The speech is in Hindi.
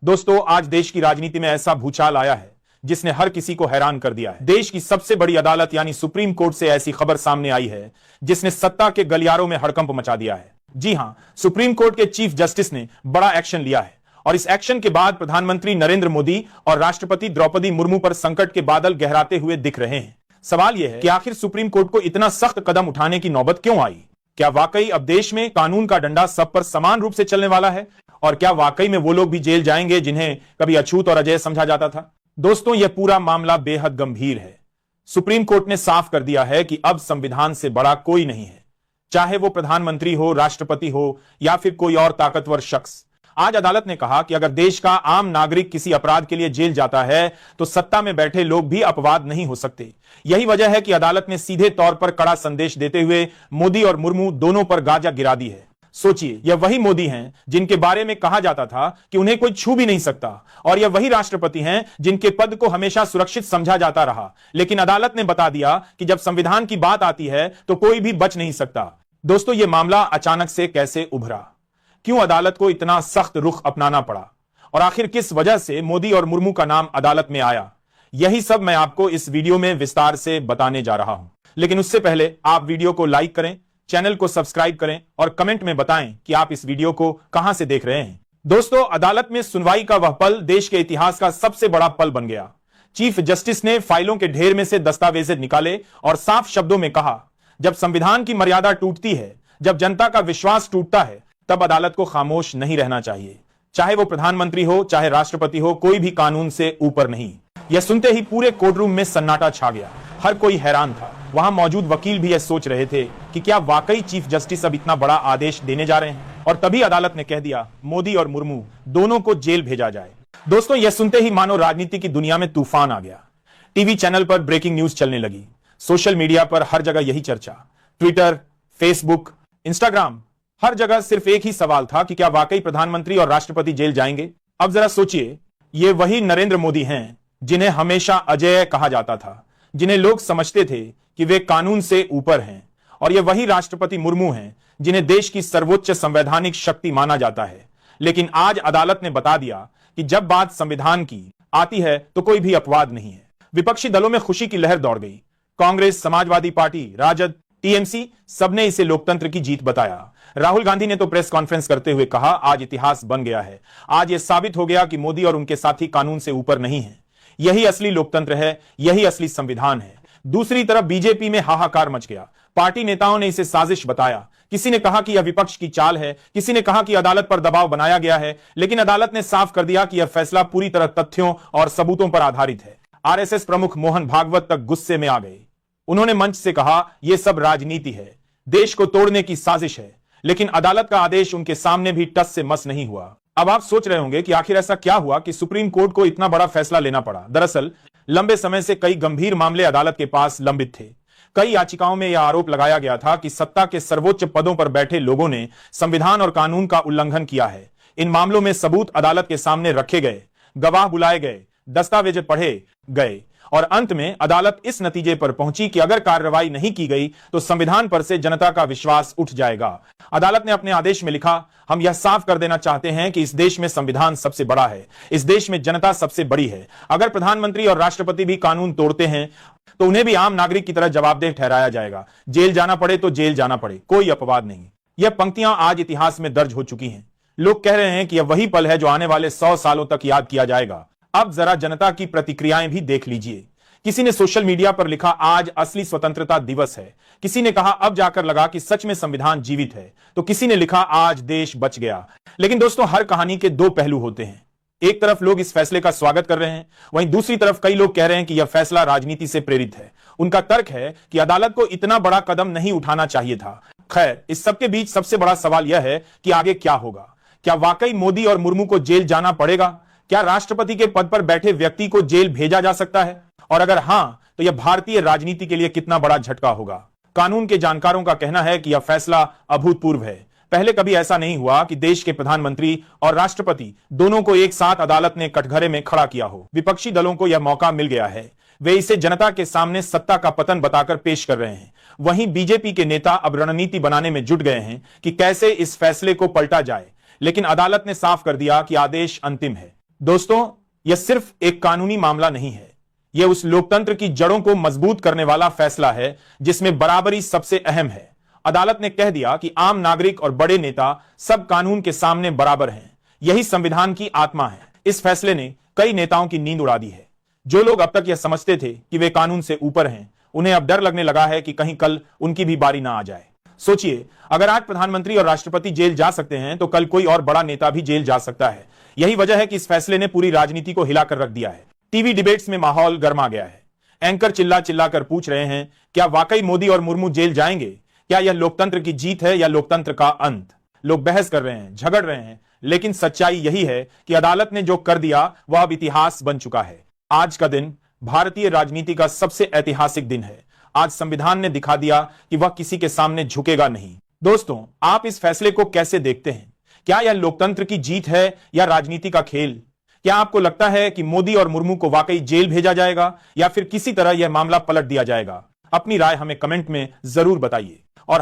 दोस्तों, आज देश की राजनीति में ऐसा भूचाल आया है जिसने हर किसी को हैरान कर दिया है। देश की सबसे बड़ी अदालत यानी सुप्रीम कोर्ट से ऐसी खबर सामने आई है जिसने सत्ता के गलियारों में हड़कंप मचा दिया है। जी हां, सुप्रीम कोर्ट के चीफ जस्टिस ने बड़ा एक्शन लिया है और इस एक्शन के बाद प्रधानमंत्री नरेंद्र मोदी और राष्ट्रपति द्रौपदी मुर्मू पर संकट के बादल गहराते हुए दिख रहे हैं। सवाल यह है कि आखिर सुप्रीम कोर्ट को इतना सख्त कदम उठाने की नौबत क्यों आई? क्या वाकई अब देश में कानून का डंडा सब पर समान रूप से चलने वाला है? और क्या वाकई में वो लोग भी जेल जाएंगे जिन्हें कभी अछूत और अजय समझा जाता था? दोस्तों, यह पूरा मामला बेहद गंभीर है। सुप्रीम कोर्ट ने साफ कर दिया है कि अब संविधान से बड़ा कोई नहीं है, चाहे वो प्रधानमंत्री हो, राष्ट्रपति हो या फिर कोई और ताकतवर शख्स। आज अदालत ने कहा कि अगर देश का आम नागरिक किसी अपराध के लिए जेल जाता है तो सत्ता में बैठे लोग भी अपवाद नहीं हो सकते। यही वजह है कि अदालत ने सीधे तौर पर कड़ा संदेश देते हुए मोदी और मुर्मू दोनों पर गाजा गिरा दी है। सोचिए, यह वही मोदी हैं जिनके बारे में कहा जाता था कि उन्हें कोई छू भी नहीं सकता, और यह वही राष्ट्रपति हैं जिनके पद को हमेशा सुरक्षित समझा जाता रहा। लेकिन अदालत ने बता दिया कि जब संविधान की बात आती है तो कोई भी बच नहीं सकता। दोस्तों, यह मामला अचानक से कैसे उभरा? क्यों अदालत को इतना सख्त रुख अपनाना पड़ा? और आखिर किस वजह से मोदी और मुर्मू का नाम अदालत में आया? यही सब मैं आपको इस वीडियो में विस्तार से बताने जा रहा हूं। लेकिन उससे पहले आप वीडियो को लाइक करें, चैनल को सब्सक्राइब करें और कमेंट में बताएं कि आप इस वीडियो को कहां से देख रहे हैं। दोस्तों, अदालत में सुनवाई का वह पल देश के इतिहास का सबसे बड़ा पल बन गया। चीफ जस्टिस ने फाइलों के ढेर में से दस्तावेज निकाले और साफ शब्दों में कहा, जब संविधान की मर्यादा टूटती है, जब जनता का विश्वास टूटता है, तब अदालत को खामोश नहीं रहना चाहिए। चाहे वो प्रधानमंत्री हो, चाहे राष्ट्रपति हो, कोई भी कानून से ऊपर नहीं। यह सुनते ही पूरे कोर्टरूम में सन्नाटा छा गया। हर कोई हैरान था। वहां मौजूद वकील भी यह सोच रहे थे कि क्या वाकई चीफ जस्टिस अब इतना बड़ा आदेश देने जा रहे हैं। और तभी अदालत ने कह दिया, मोदी और मुर्मू दोनों को जेल भेजा जाए। दोस्तों, यह सुनते ही मानो राजनीति की दुनिया में तूफान आ गया। टीवी चैनल पर ब्रेकिंग न्यूज चलने लगी। सोशल मीडिया पर हर जगह यही चर्चा। ट्विटर, फेसबुक, इंस्टाग्राम, हर जगह सिर्फ एक ही सवाल था कि क्या वाकई प्रधानमंत्री और राष्ट्रपति जेल जाएंगे? अब जरा सोचिए, ये वही नरेंद्र मोदी हैं जिन्हें हमेशा अजेय कहा जाता था, जिन्हें लोग समझते थे कि वे कानून से ऊपर हैं। और ये वही राष्ट्रपति मुर्मू हैं जिन्हें देश की सर्वोच्च संवैधानिक शक्ति माना जाता है। लेकिन आज अदालत ने बता दिया कि जब बात संविधान की आती है तो कोई भी अपवाद नहीं है। विपक्षी दलों में खुशी की लहर दौड़ गई। कांग्रेस, समाजवादी पार्टी, राजद, टीएमसी, सबने इसे लोकतंत्र की जीत बताया। राहुल गांधी ने तो प्रेस कॉन्फ्रेंस करते हुए कहा, आज इतिहास बन गया है। आज यह साबित हो गया कि मोदी और उनके साथी कानून से ऊपर नहीं है। यही असली लोकतंत्र है, यही असली संविधान है। दूसरी तरफ बीजेपी में हाहाकार मच गया। पार्टी नेताओं ने इसे साजिश बताया। किसी ने कहा कि यह विपक्ष की चाल है, किसी ने कहा कि अदालत पर दबाव बनाया गया है। लेकिन अदालत ने साफ कर दिया कि यह फैसला पूरी तरह तथ्यों और सबूतों पर आधारित है। आरएसएस प्रमुख मोहन भागवत तक गुस्से में आ गए। उन्होंने मंच से कहा, यह सब राजनीति है, देश को तोड़ने की साजिश है। लेकिन अदालत का आदेश उनके सामने भी टस से मस नहीं हुआ। अब आप सोच रहे होंगे कि आखिर ऐसा क्या हुआ कि सुप्रीम कोर्ट को इतना बड़ा फैसला लेना पड़ा। दरअसल लंबे समय से कई गंभीर मामले अदालत के पास लंबित थे। कई याचिकाओं में यह आरोप लगाया गया था कि सत्ता के सर्वोच्च पदों पर बैठे लोगों ने संविधान और कानून का उल्लंघन किया है। इन मामलों में सबूत अदालत के सामने रखे गए, गवाह बुलाए गए, दस्तावेज पढ़े गए और अंत में अदालत इस नतीजे पर पहुंची कि अगर कार्रवाई नहीं की गई तो संविधान पर से जनता का विश्वास उठ जाएगा। अदालत ने अपने आदेश में लिखा, हम यह साफ कर देना चाहते हैं कि इस देश में संविधान सबसे बड़ा है, इस देश में जनता सबसे बड़ी है। अगर प्रधानमंत्री और राष्ट्रपति भी कानून तोड़ते हैं तो उन्हें भी आम नागरिक की तरह जवाबदेह ठहराया जाएगा। जेल जाना पड़े तो जेल जाना पड़े, कोई अपवाद नहीं। यह पंक्तियां आज इतिहास में दर्ज हो चुकी हैं। लोग कह रहे हैं कि यह वही पल है जो आने वाले 100 सालों तक याद किया जाएगा। अब जरा जनता की प्रतिक्रियाएं भी देख लीजिए। किसी ने सोशल मीडिया पर लिखा, आज असली स्वतंत्रता दिवस है। किसी ने कहा, अब जाकर लगा कि सच में संविधान जीवित है। तो किसी ने लिखा, आज देश बच गया। लेकिन दोस्तों, हर कहानी के दो पहलू होते हैं। एक तरफ लोग इस फैसले का स्वागत कर रहे हैं, वहीं दूसरी तरफ कई लोग कह रहे हैं कि यह फैसला राजनीति से प्रेरित है। उनका तर्क है कि अदालत को इतना बड़ा कदम नहीं उठाना चाहिए था। खैर, इस सबके बीच सबसे बड़ा सवाल यह है कि आगे क्या होगा? क्या वाकई मोदी और मुर्मू को जेल जाना पड़ेगा? क्या राष्ट्रपति के पद पर बैठे व्यक्ति को जेल भेजा जा सकता है? और अगर हां, तो यह भारतीय राजनीति के लिए कितना बड़ा झटका होगा? कानून के जानकारों का कहना है कि यह फैसला अभूतपूर्व है। पहले कभी ऐसा नहीं हुआ कि देश के प्रधानमंत्री और राष्ट्रपति दोनों को एक साथ अदालत ने कटघरे में खड़ा किया हो। विपक्षी दलों को यह मौका मिल गया है। वे इसे जनता के सामने सत्ता का पतन बताकर पेश कर रहे हैं। वहीं बीजेपी के नेता अब रणनीति बनाने में जुट गए हैं कि कैसे इस फैसले को पलटा जाए। लेकिन अदालत ने साफ कर दिया कि आदेश अंतिम है। दोस्तों, यह सिर्फ एक कानूनी मामला नहीं है, यह उस लोकतंत्र की जड़ों को मजबूत करने वाला फैसला है जिसमें बराबरी सबसे अहम है। अदालत ने कह दिया कि आम नागरिक और बड़े नेता सब कानून के सामने बराबर हैं। यही संविधान की आत्मा है। इस फैसले ने कई नेताओं की नींद उड़ा दी है। जो लोग अब तक यह समझते थे कि वे कानून से ऊपर हैं, उन्हें अब डर लगने लगा है कि कहीं कल उनकी भी बारी ना आ जाए। सोचिए, अगर आज प्रधानमंत्री और राष्ट्रपति जेल जा सकते हैं तो कल कोई और बड़ा नेता भी जेल जा सकता है। यही वजह है कि इस फैसले ने पूरी राजनीति को हिलाकर रख दिया है। टीवी डिबेट्स में माहौल गर्मा गया है। एंकर चिल्ला चिल्ला कर पूछ रहे हैं, क्या वाकई मोदी और मुर्मू जेल जाएंगे? क्या यह लोकतंत्र की जीत है या लोकतंत्र का अंत? लोग बहस कर रहे हैं, झगड़ रहे हैं, लेकिन सच्चाई यही है कि अदालत ने जो कर दिया वह अब इतिहास बन चुका है। आज का दिन भारतीय राजनीति का सबसे ऐतिहासिक दिन है। आज संविधान ने दिखा दिया कि वह किसी के सामने झुकेगा नहीं। दोस्तों, आप इस फैसले को कैसे देखते हैं? क्या यह लोकतंत्र की जीत है या राजनीति का खेल? क्या आपको लगता है कि मोदी और मुर्मू को वाकई जेल भेजा जाएगा या फिर किसी तरह यह मामला पलट दिया जाएगा? अपनी राय हमें कमेंट में जरूर बताइए। और